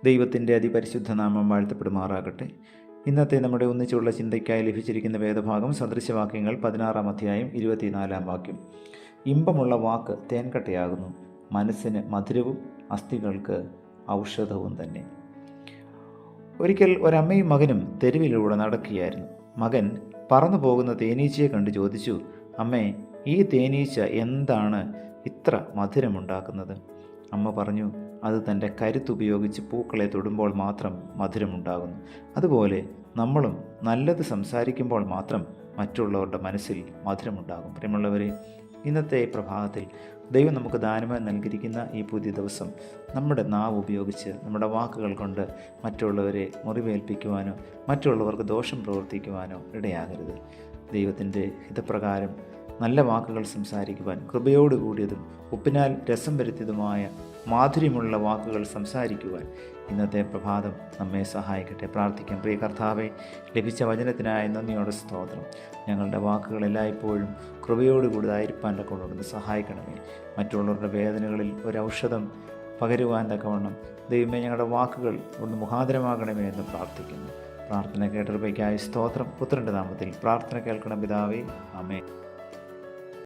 ദൈവത്തിൻ്റെ അതിപരിശുദ്ധ നാമം വാഴ്ത്തപ്പെടുമാറാകട്ടെ. ഇന്നത്തെ നമ്മുടെ ഒന്നിച്ചുള്ള ചിന്തയ്ക്കായി ലഭിച്ചിരിക്കുന്ന വേദഭാഗം സദൃശവാക്യങ്ങൾ 16-ാം അധ്യായം 24-ാം വാക്യം. ഇമ്പമുള്ള വാക്ക് തേൻകട്ടയാകുന്നു, മനസ്സിന് മധുരവും അസ്ഥികൾക്ക് ഔഷധവും തന്നെ. ഒരിക്കൽ ഒരമ്മയും മകനും തെരുവിലൂടെ നടക്കുകയായിരുന്നു. മകൻ പറന്നു പോകുന്ന തേനീച്ചയെ കണ്ട് ചോദിച്ചു, അമ്മേ, ഈ തേനീച്ച എന്താണ് ഇത്ര മധുരമുണ്ടാക്കുന്നത്? അമ്മ പറഞ്ഞു, അത് തൻ്റെ കരുത്തുപയോഗിച്ച് പൂക്കളെ തൊടുമ്പോൾ മാത്രം മധുരമുണ്ടാകുന്നു. അതുപോലെ നമ്മളും നല്ലത് സംസാരിക്കുമ്പോൾ മാത്രം മറ്റുള്ളവരുടെ മനസ്സിൽ മധുരമുണ്ടാകും. പ്രിയമുള്ളവരെ, ഇന്നത്തെ പ്രഭാതത്തിൽ ദൈവം നമുക്ക് ദാനമായി നൽകിയിരിക്കുന്ന ഈ പുതിയ ദിവസം നമ്മുടെ നാവ് ഉപയോഗിച്ച്, നമ്മുടെ വാക്കുകൾ കൊണ്ട് മറ്റുള്ളവരെ മുറിവേൽപ്പിക്കുവാനോ മറ്റുള്ളവർക്ക് ദോഷം പ്രവർത്തിക്കുവാനോ ഇടയാകരുത്. ദൈവത്തിൻ്റെ ഹിതപ്രകാരം നല്ല വാക്കുകൾ സംസാരിക്കുവാൻ, കൃപയോടുകൂടിയതും ഉപ്പിനാൽ രസം വരുത്തിയതുമായ മാധുര്യമുള്ള വാക്കുകൾ സംസാരിക്കുവാൻ ഇന്നത്തെ പ്രഭാതം നമ്മെ സഹായിക്കട്ടെ. പ്രാർത്ഥിക്കാം. പ്രിയ കർത്താവെ, ലഭിച്ച വചനത്തിനായി നന്ദിയോടെ സ്തോത്രം. ഞങ്ങളുടെ വാക്കുകൾ എല്ലായ്പ്പോഴും കൃപയോടുകൂടിയതായിരിക്കാൻ കൊണ്ടുവന്ന് സഹായിക്കണമേ. മറ്റുള്ളവരുടെ വേദനകളിൽ ഒരൗഷധം പകരുവാൻ തക്കവണ്ണം ദൈവമേ, ഞങ്ങളുടെ വാക്കുകൾ ഒന്ന് മുഖാന്തരമാകണമേ എന്ന് പ്രാർത്ഥിക്കുന്നു. പ്രാർത്ഥന കേട്ടറിവയ്ക്കായി സ്തോത്രം. പുത്രൻ്റെ നാമത്തിൽ പ്രാർത്ഥന കേൾക്കണം പിതാവേ, ആമേൻ.